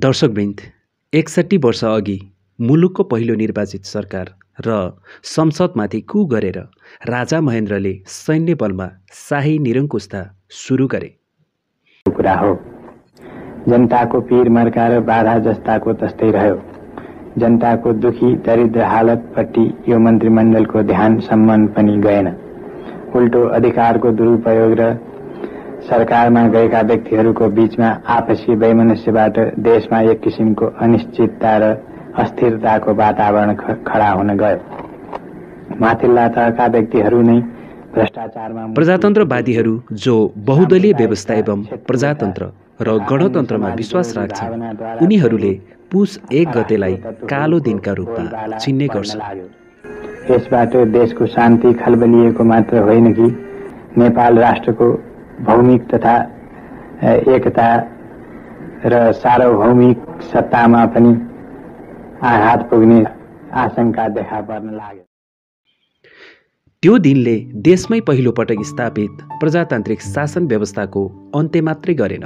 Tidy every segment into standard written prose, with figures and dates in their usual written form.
दर्शकवृन्द 61 वर्ष अघि मुलुकको पहिलो निर्वाचित सरकार र संसदमाथि कू गरेर राजा महेन्द्रले सैन्य बलमा शाही निरङ्कुशता सुरु गरे। कुरा हो जनताको पीर मर्का र बाधा जस्ताको तस्तै रह्यो। जनताको दुखी दरिद्र हालतपट्टि यो मन्त्रीमण्डलको ध्यान सम्मान पनि गएन। उल्टो अधिकारको दुरुपयोग र सरकारमा गएका व्यक्तिहरूको बीचमा आपसी वैमनस्यबाट देशमा एक किसिमको अनिश्चितता र अस्थिरताको वातावरण खडा हुन गयो। माथिल्ला तहका व्यक्तिहरू नै भ्रष्टाचारमा प्रजातन्त्रवादीहरू जो बहुदलीय व्यवस्था एवं प्रजातन्त्र र गणतन्त्रमा विश्वास राख्छन् उनीहरूले पुस 1 गतेलाई कालो दिनका रूपमा चिन्ने गर्छन्। यसबाट देशको शान्ति खलबलिएको मात्र होइन कि नेपाल राष्ट्रको भौमिक तथा एकता र सार्वभौमिक सत्तामा पनि आघात पुग्ने आशंका देखा पर्न लाग्यो। त्यो दिनले देशमै पहिलो पटक स्थापित प्रजातान्त्रिक शासन व्यवस्थाको अन्त्य मात्रै गरेन,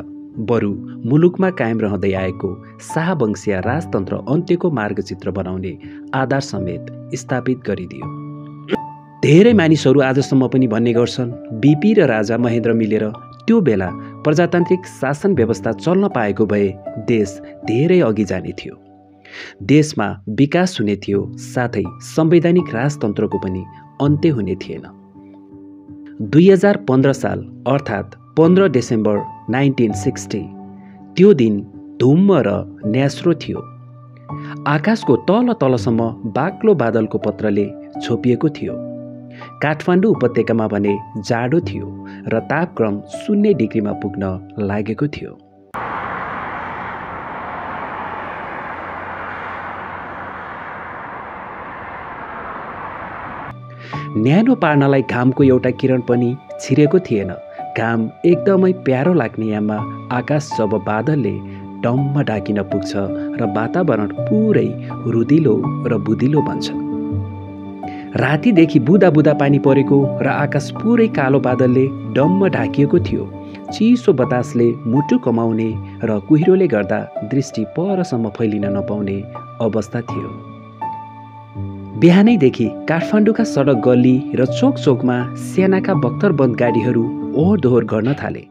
बरु मुलुकमा कायम रहँदै आएको शाहवंशीय राजतन्त्र अन्त्यको मार्गचित्र बनाउने आधार समेत स्थापित गरिदियो। धेरै मानिसहरू आजसम्म पनि भन्ने गर्छन् बीपी र राजा महेन्द्र मिलेर त्यो बेला प्रजातान्त्रिक शासन व्यवस्था चल्न पाएको भए देश धेरै अघि जाने थियो, देशमा विकास हुने थियो, साथै संवैधानिक राजतन्त्रको पनि अन्त्य हुने थिएन। 2015 साल अर्थात् 15 डिसेम्बर 1960 त्यो दिन धुम्म र न्यास्रो थियो। आकाशको तल तलसम्म बाक्लो बादलको पत्रले छोपिएको थियो। काठमाडौँ उपत्यकामा भने जाडो थियो र तापक्रम 0 डिग्रीमा पुग्न लागेको थियो। न्यानो पार्नलाई घामको एउटा किरण पनि छिरेको थिएन। घाम एकदमै प्यारो लाग्ने याममा आकाश जब बादलले डम्म ढाकिन पुग्छ र वातावरण पुरै रुदिलो र बुदिलो बन्छ। रातिदेखि बुदा बुदा पानी परेको र आकाश पुरै कालो बादलले डम्म ढाकिएको थियो। चिसो बतासले मुटु कमाउने र कुहिरोले गर्दा दृष्टि परसम्म फैलिन नपाउने अवस्था थियो। बिहानैदेखि काठमाडौँका सडक गल्ली र चोक चोकमा सेनाका बख्तरबन्द गाडीहरू ओहोर दोहोर गर्न थाले।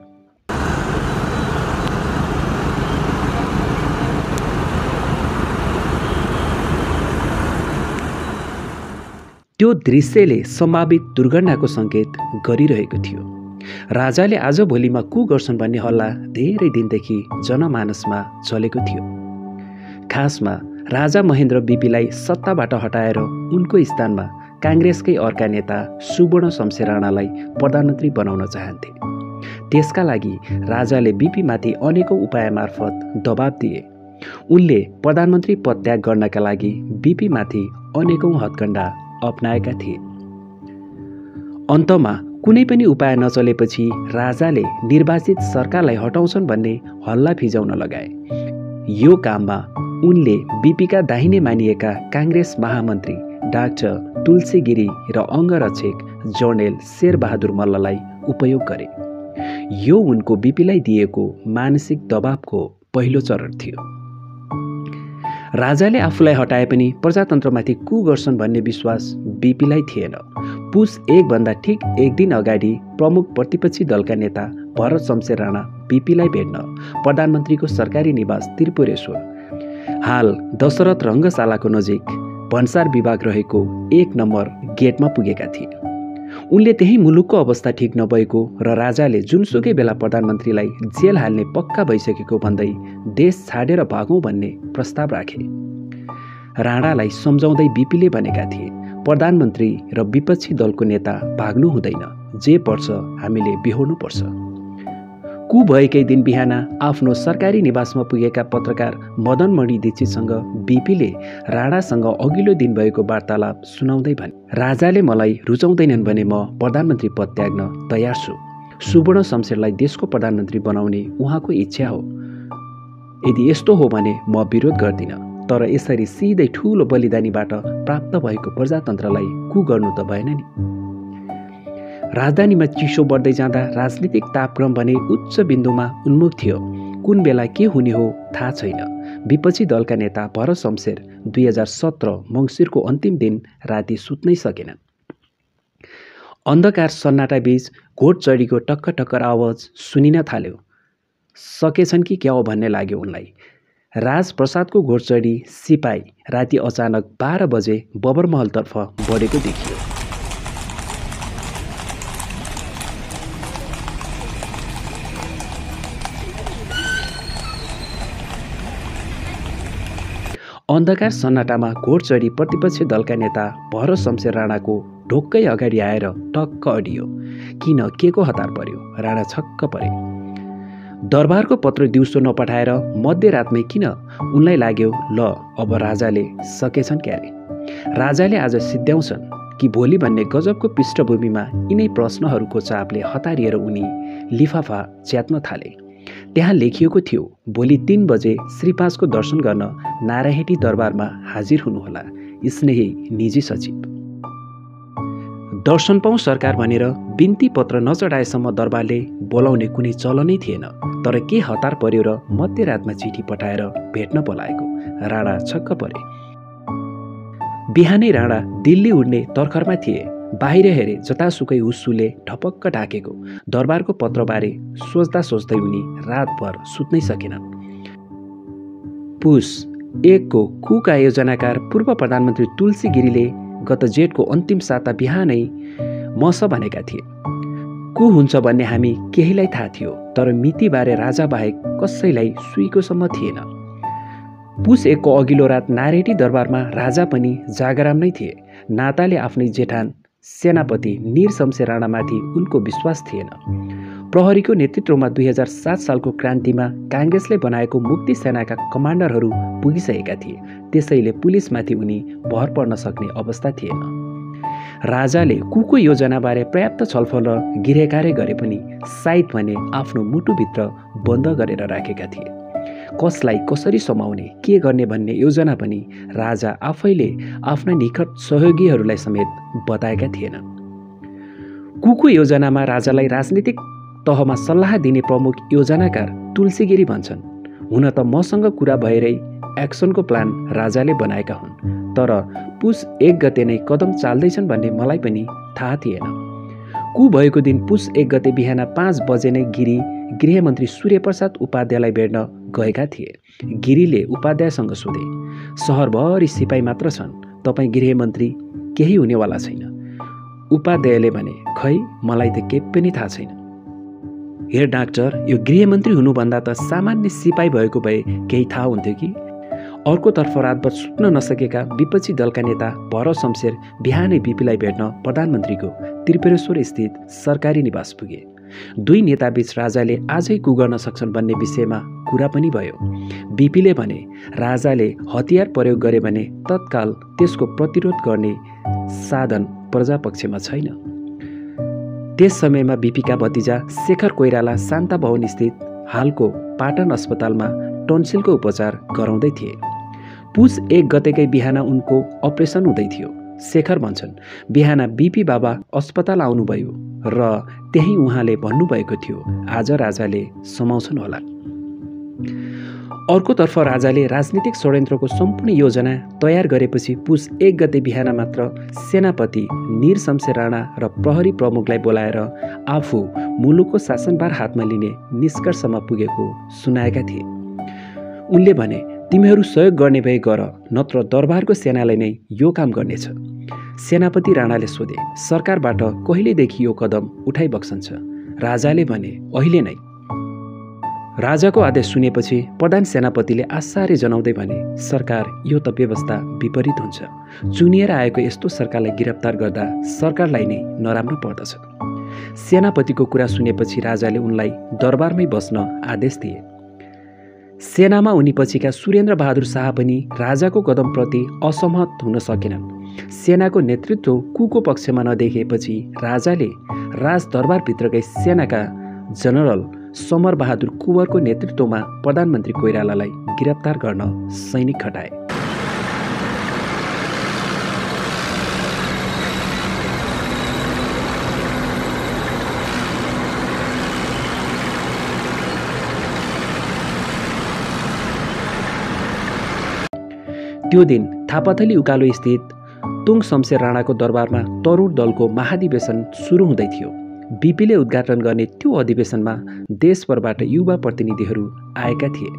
त्यो दृश्यले सम्भावित दुर्घटनाको सङ्केत गरिरहेको थियो। राजाले आज भोलिमा कू गर्छन् भन्ने हल्ला धेरै दिनदेखि जनमानसमा चलेको थियो। खासमा राजा महेन्द्र बीपीलाई सत्ताबाट हटाएर उनको स्थानमा काङ्ग्रेसकै अर्का नेता सुवर्ण शमशेर राणालाई प्रधानमन्त्री बनाउन चाहन्थे। त्यसका लागि राजाले बीपीमाथि अनेकौं उपाय मार्फत दबाब दिए। उनले प्रधानमन्त्री पद त्याग गर्नका लागि बीपीमाथि अनेकौं हत्कण्डा अपनाएका थिए। अन्तमा कुनै पनि उपाय नचलेपछि राजाले निर्वाचित सरकारलाई हटाउँछन् भन्ने हल्ला फिजाउन लगाए। यो काममा उनले बीपीका दाहिने मानिएका काङ्ग्रेस महामन्त्री डाक्टर तुलसी गिरी र अङ्गरक्षक जनरल शेरबहादुर मल्ललाई उपयोग गरे। यो उनको बीपीलाई दिएको मानसिक दबावको पहिलो चरण थियो। राजाले आफूलाई हटाए पनि प्रजातन्त्रमाथि कू गर्छन् भन्ने विश्वास बीपीलाई थिएन। पुस 1 भन्दा ठिक 1 दिन अगाडि प्रमुख प्रतिपक्षी दलका नेता भरत शमशेर राणा बीपीलाई भेट्न प्रधानमन्त्रीको सरकारी निवास त्रिपुरेश्वर हाल दशरथ रङ्गशालाको नजिक भन्सार विभाग रहेको 1 नम्बर गेटमा पुगेका थिए। उनले त्यही मुलुकको अवस्था ठिक नभएको र राजाले जुनसुकै बेला प्रधानमन्त्रीलाई जेल हाल्ने पक्का भइसकेको भन्दै देश छाडेर भागौँ भन्ने प्रस्ताव राखे। राणालाई सम्झाउँदै बीपीले भनेका थिए प्रधानमन्त्री र विपक्षी दलको नेता भाग्नु हुँदैन, जे पर्छ हामीले बिहोर्नु पर्छ। कू भएकै दिन बिहान आफ्नो सरकारी निवासमा पुगेका पत्रकार मदन मणि दीक्षितसँग बीपीले राणासँग अघिल्लो दिन भएको वार्तालाप सुनाउँदै भने, राजाले मलाई रुचाउँदैनन् भने म प्रधानमन्त्री पद त्याग्न तयार छु। सुवर्ण शमशेरलाई देशको प्रधानमन्त्री बनाउने उहाँको इच्छा हो। यदि यस्तो हो भने म विरोध गर्दिन, तर यसरी सिधै ठूलो बलिदानीबाट प्राप्त भएको प्रजातन्त्रलाई कू गर्नु त भएन नि। राजधानीमा चिसो बढ्दै जाँदा राजनीतिक तापक्रम भने उच्च बिन्दुमा उन्मुख थियो। कुन बेला के हुने हो थाहा छैन। विपक्षी दलका नेता भरत शमशेर 2017 मङ्सिरको अन्तिम दिन राति सुत्नै सकेनन्। अन्धकार सन्नाटा बीच घोडचढीको टक्कर टक्कर आवाज सुनिन थाल्यो। सकेछन् कि क्या हो भन्ने लाग्यो उनलाई। राजप्रसादको घोडचढी सिपाही राति अचानक 12 बजे बबरमहलतर्फ बढेको देखियो। अन्धकार सन्नाटामा घोडचढी प्रतिपक्षी दलका नेता भरत शमशेर राणाको ढोक्कै अगाडि आएर टक्क अडियो। किन के को हतार पर्यो? राणा छक्क परे। दरबारको पत्र दिउँसो नपठाएर मध्यरातमै किन? उनलाई लाग्यो ल अब राजाले सकेछन् क्यारे। राजाले आज सिद्ध्याउँछन् कि भोलि भन्ने गजबको पृष्ठभूमिमा यिनै प्रश्नहरूको चापले हतारिएर उनी लिफाफा च्यात्न थाले। त्यहाँ लेखिएको थियो भोलि 3 बजे श्री 5 को दर्शन गर्न नारायणी दरबारमा हाजिर हुनुहोला। स्नेही निजी सचिव। दर्शन पाउँ सरकार भनेर बिन्ती पत्र नचढाएसम्म दरबारले बोलाउने कुनै चलनै थिएन। तर के हतार पर्यो र मध्यरातमा चिठी पठाएर भेट्न बोलाएको? राणा छक्क परे। बिहानै राणा दिल्ली उड्ने तर्खरमा थिए। बाहिर हेरे जतासुकै हुस्सुले ढपक्क ढाकेको दरबारको पत्रबारे सोच्दा सोच्दै उनी रातभर सुत्नै सकेनन्। पुस 1 को कुका योजनाकार पूर्व प्रधानमन्त्री तुलसी गिरीले गत जेठको अन्तिम साता बिहानै मस भनेका थिए। को हुन्छ भन्ने हामी केहीलाई थाहा थियो, तर मितिबारे राजा बाहेक कसैलाई सुईकोसम्म थिएन। पुस 1 को अघिल्लो रात नारायणी दरबारमा राजा पनि जागराम नै थिए। नाताले आफ्नै जेठान सेनापति नीर शमशेर राणामाथि उनको विश्वास थिएन। प्रहरीको नेतृत्वमा 2007 सालको क्रान्तिमा काङ्ग्रेसले बनाएको मुक्ति सेनाका कमान्डरहरू पुगिसकेका थिए। त्यसैले पुलिसमाथि उनी भर पर्न सक्ने अवस्था थिएन। राजाले कुको योजनाबारे पर्याप्त छलफल र गिरेकारे गरे पनि सायद भने आफ्नो मुटुभित्र बन्द गरेर राखेका थिए। कसलाई कसरी समाउने, के गर्ने भन्ने योजना पनि राजा आफैले आफ्ना निकट सहयोगीहरूलाई समेत बताएका थिएनन्। कुको योजनामा राजालाई राजनीतिक तहमा सल्लाह दिने प्रमुख योजनाकार तुलसीगिरी भन्छन्। हुन त मसँग कुरा भएरै एक्सनको प्लान राजाले बनाएका हुन्, तर पुस 1 गते नै कदम चाल्दैछन् भन्ने मलाई पनि थाहा थिएन। कु भएको दिन पुस 1 गते बिहान 5 बजे नै गिरी गृहमन्त्री सूर्यप्रसाद उपाध्यायलाई भेट्न गएका थिए। गिरीले उपाध्यायसँग सोधे, सहरभरि सिपाही मात्र छन्, तपाईँ गृहमन्त्री केही हुनेवाला छैन। उपाध्यायले भने, खै मलाई त केही पनि थाहा छैन। हेर डाक्टर, यो गृहमन्त्री हुनुभन्दा त सामान्य सिपाही भएको भए केही थाहा हुन्थ्यो कि? अर्कोतर्फ रातभर सुत्न नसकेका विपक्षी दलका नेता भरत शमशेर बिहानै बिपीलाई भेट्न प्रधानमन्त्रीको त्रिपुरेश्वर स्थित सरकारी निवास पुगे। दुई नेताबीच राजाले आजै कु गर्न सक्छन् भन्ने विषयमा कुरा पनि भयो। बिपीले भने राजाले हतियार प्रयोग गरे भने तत्काल त्यसको प्रतिरोध गर्ने साधन प्रजापक्षमा छैन। त्यस समयमा बिपीका भतिजा शेखर कोइराला शान्ता भवन स्थित हालको पाटन अस्पतालमा टन्सिलको उपचार गराउँदै थिए। पुस 1 गतेकै बिहान उनको अपरेसन हुँदै थियो। शेखर भन्छन्, बिहान बिपी बाबा अस्पताल आउनुभयो र त्यही उहाँले भन्नुभएको थियो आज राजाले समाउँछन् होला। अर्कोतर्फ राजाले राजनीतिक षड्यन्त्रको सम्पूर्ण योजना तयार गरेपछि पुस 1 गते बिहान मात्र सेनापति नीर शमशेर राणा र प्रहरी प्रमुखलाई बोलाएर आफू मुलुकको शासनभार हातमा लिने निष्कर्षमा पुगेको सुनाएका थिए। उनले भने, तिमीहरू सहयोग गर्ने भए गर, नत्र दरबारको सेनालाई नै यो काम गर्नेछ। सेनापति राणाले सोधे, सरकारबाट कहिलेदेखि यो कदम उठाइबक्सन्छ? राजाले भने, अहिले नै। राजाको आदेश सुनेपछि प्रधान सेनापतिले आश्चर्य जनाउँदै भने, सरकार यो त व्यवस्था विपरीत हुन्छ। चुनिएर आएको यस्तो सरकारलाई गिरफ्तार गर्दा सरकारलाई नै नराम्रो पर्दछ। सेनापतिको कुरा सुनेपछि राजाले उनलाई दरबारमै बस्न आदेश दिए। सेनामा उनी पछिका सुरेन्द्र बहादुर शाह पनि राजाको कदमप्रति असहमत हुन सकेनन्। सेनाको नेतृत्व कुको पक्षमा नदेखेपछि राजाले राजदरबारभित्रकै सेनाका जनरल समर बहादुर कुँवरको नेतृत्वमा प्रधानमन्त्री कोइरालालाई गिरफ्तार गर्न सैनिक खटाए। त्यो दिन थापाथली उकालो स्थित तुङ शमशेर राणाको दरबारमा तरुण दलको महाधिवेशन सुरु हुँदै थियो। बीपीले उद्घाटन गर्ने त्यो अधिवेशनमा देशभरबाट युवा प्रतिनिधिहरू आएका थिए।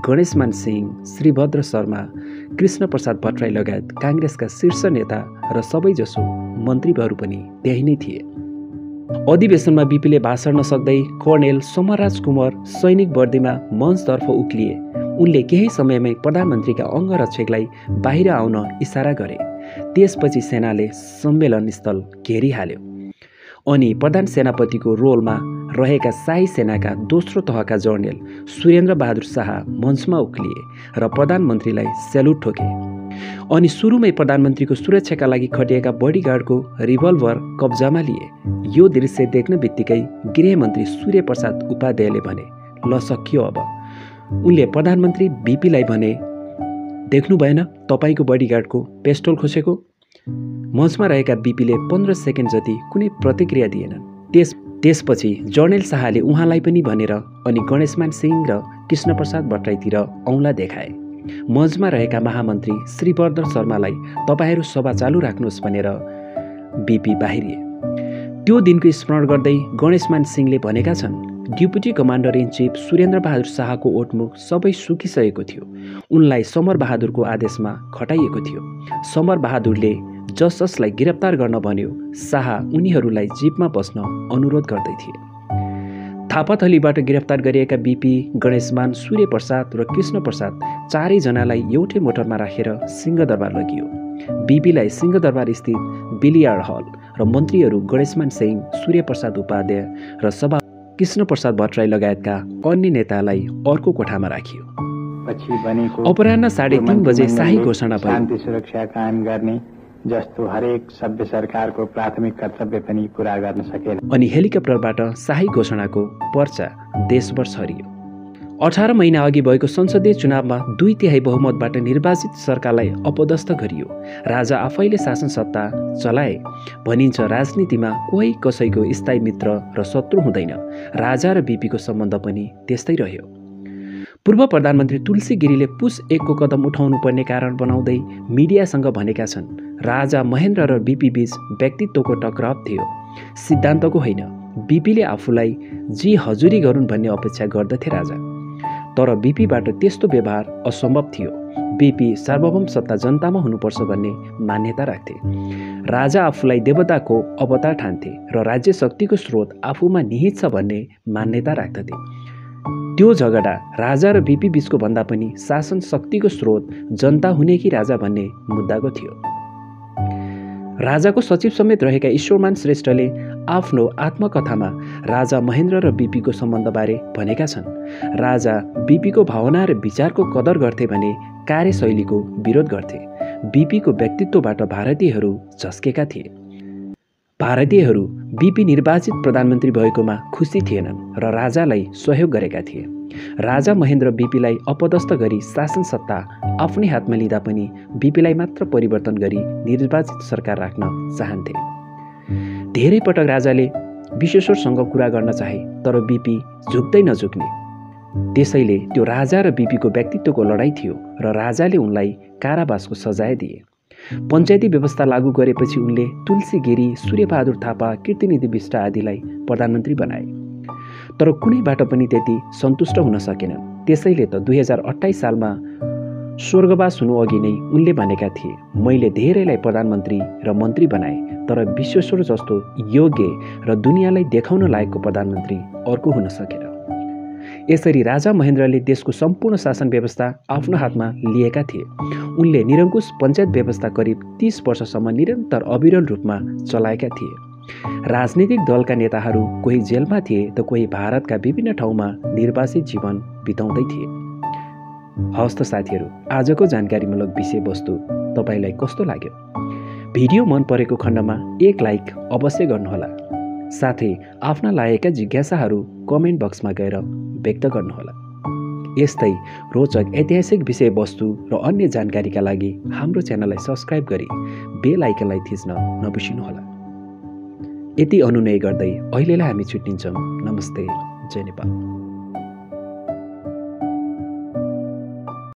गणेशमान सिंह, श्रीभद्र शर्मा, कृष्ण प्रसाद भट्टराई लगायत काङ्ग्रेसका शीर्ष नेता र सबैजसो मन्त्रीहरू पनि त्यही नै थिए। अधिवेशनमा बीपीले भाषण नसक्दै कर्णेल समरराज कुँवर सैनिक वर्दीमा मञ्चतर्फ उक्लिए। उनले केही समयमै प्रधानमन्त्रीका अङ्गरक्षकलाई बाहिर आउन इसारा गरे। त्यसपछि सेनाले सम्मेलन स्थल घेरिहाल्यो अनि प्रधान सेनापतिको रोलमा रहेका शाही सेनाका दोस्रो तहका जर्नेल सुरेन्द्र बहादुर शाह मञ्चमा उक्लिए र प्रधानमन्त्रीलाई स्यालुट ठोके। अनि सुरुमै प्रधानमन्त्रीको सुरक्षाका लागि खटिएका बडीगार्डको रिभल्भर कब्जामा लिए। यो दृश्य देख्न बित्तिकै गृहमन्त्री सूर्य प्रसाद उपाध्यायले भने, ल सकियो अब। उनले प्रधानमन्त्री बीपीलाई भने, देख्नु भएन तपाईँको बडीगार्डको पेस्टोल खोसेको? मञ्चमा रहेका बीपीले 15 सेकेन्ड जति कुनै प्रतिक्रिया दिएनन्। त्यसपछि जर्नेल शाहले उहाँलाई पनि भनेर अनि गणेशमान सिंह र कृष्णप्रसाद भट्टराईतिर औँला देखाए। मञ्चमा रहेका महामन्त्री श्रीभद्र शर्मालाई तपाईँहरू सभा चालु राख्नुहोस् भनेर बीपी बाहिरिए। त्यो दिनको स्मरण गर्दै गणेशमान सिंहले भनेका छन्, deputy commander in chief Surendra Bahadur शाहको ओठमुख सबै सुकिसकेको थियो। उनलाई समर बहादुरको आदेशमा खटाइएको थियो। समर बहादुरले जसलाई गिरफ्तार गर्न भन्यो, शाह उनीहरूलाई जीपमा बस्न अनुरोध गर्दै थिए। थापाथलीबाट गिरफ्तार गरिएका बीपी, गणेशमान, सूर्य प्रसाद र कृष्ण प्रसाद चारैजनालाई एउटै मोटरमा राखेर सिंहदरबार लगियो। बीपीलाई सिंहदरबार स्थित बिलियार्ड हल र मन्त्रीहरू गणेशमान सिंह, सूर्य प्रसाद उपाध्याय र सभा कृष्ण प्रसाद भट्टराई लगायतका अन्य नेतालाई अर्को कोठामा राखियो। अपराह्न 3:30 बजे शाही घोषणा भयो। शान्ति सुरक्षा कायम गर्ने जस्तो हरेक सभ्य सरकारको प्राथमिक कर्तव्य पनि पूरा गर्न सकेन। अनि हेलिकप्टरबाट शाही घोषणाको पर्चा देशभर छरियो। 18 महिना अघि भएको संसदीय चुनावमा 2/3 बहुमतबाट निर्वाचित सरकारलाई अपदस्थ गरियो। राजा आफैले शासन सत्ता चलाए। भनिन्छ राजनीतिमा कोही कसैको स्थायी मित्र र शत्रु हुँदैन। राजा र बीपीको सम्बन्ध पनि त्यस्तै रह्यो। पूर्व प्रधानमन्त्री तुलसी गिरीले पुस 1 को कदम उठाउनु पर्ने कारण बनाउँदै मिडियासँग भनेका छन्, राजा महेन्द्र र बीपी बीच व्यक्तित्वको टकराव थियो, सिद्धान्तको होइन। बीपीले आफूलाई जी हजुरी गरून् भन्ने अपेक्षा गर्दथे राजा। तर बीपीबाट त्यस्तो व्यवहार असम्भव थियो। बीपी सार्वभौम सत्ता जनतामा हुनुपर्छ भन्ने मान्यता राख्थे। राजा आफूलाई देवताको अवतार ठान्थे र राज्य शक्तिको स्रोत आफूमा निहित छ भन्ने मान्यता राख्दथे। त्यो झगडा राजा र बीपी बीचको भन्दा पनि शासन शक्तिको स्रोत जनता हुने कि राजा भन्ने मुद्दाको थियो। राजाको सचिव समेत रहेका ईश्वरमान श्रेष्ठले आफ्नो आत्मकथामा राजा महेन्द्र र बीपीको सम्बन्धबारे भनेका छन्, राजा बीपीको भावना र विचारको कदर गर्थे भने कार्यशैलीको विरोध गर्थे। बीपीको व्यक्तित्वबाट भारतीयहरू झस्केका थिए। भारतीयहरू बीपी निर्वाचित प्रधानमन्त्री भएकोमा खुसी थिएनन् र राजालाई सहयोग गरेका थिए। राजा महेन्द्र बीपीलाई अपदस्थ गरी शासन सत्ता आफ्नै हातमा लिँदा पनि बीपीलाई मात्र परिवर्तन गरी निर्वाचित सरकार राख्न चाहन्थे। धेरै पटक राजाले विश्वेश्वरसँग कुरा गर्न चाहे, तर बीपी झुक्दै नझुक्ने। त्यसैले त्यो राजा र बीपीको व्यक्तित्वको लडाईँ थियो र राजाले उनलाई कारावासको सजाय दिए। पञ्चायती व्यवस्था लागू गरेपछि उनले तुलसी गिरी, सूर्यबहादुर थापा, कीर्तिनिधि बिष्ट आदिलाई प्रधानमन्त्री बनाए। तर कुनैबाट पनि त्यति सन्तुष्ट हुन सकेनन्। त्यसैले त 2028 सालमा स्वर्गवास हुनु अघि नै उनले भनेका थिए, मैले धेरैलाई प्रधानमन्त्री र मन्त्री बनाए, तर विश्वेश्वर जस्तो योग्य र दुनियाँलाई देखाउन लायकको प्रधानमन्त्री अर्को हुन सकेन। यसरी राजा महेन्द्रले देशको सम्पूर्ण शासन व्यवस्था आफ्नो हातमा लिएका थिए। उनले निरङ्कुश पञ्चायत व्यवस्था करिब 30 वर्षसम्म निरन्तर अविरल रूपमा चलाएका थिए। राजनीतिक दलका नेताहरू कोही जेलमा थिए त कोही भारतका विभिन्न ठाउँमा निर्वासित जीवन बिताउँदै थिए। हवस् त साथीहरू, आजको जानकारीमूलक विषयवस्तु तपाईँलाई कस्तो लाग्यो? भिडियो मन परेको खण्डमा एक लाइक अवश्य गर्नुहोला। साथै आफ्ना लागेका जिज्ञासाहरू कमेन्ट बक्समा गएर व्यक्त गर्नुहोला। यस्तै रोचक ऐतिहासिक विषयवस्तु र अन्य जानकारीका लागि हाम्रो च्यानललाई सब्स्क्राइब गरी बेल आइकनलाई थिच्न नबिर्सनुहोला। यति अनुनय गर्दै अहिलेलाई हामी छुट्टिन्छौँ। नमस्ते, जय नेपाल।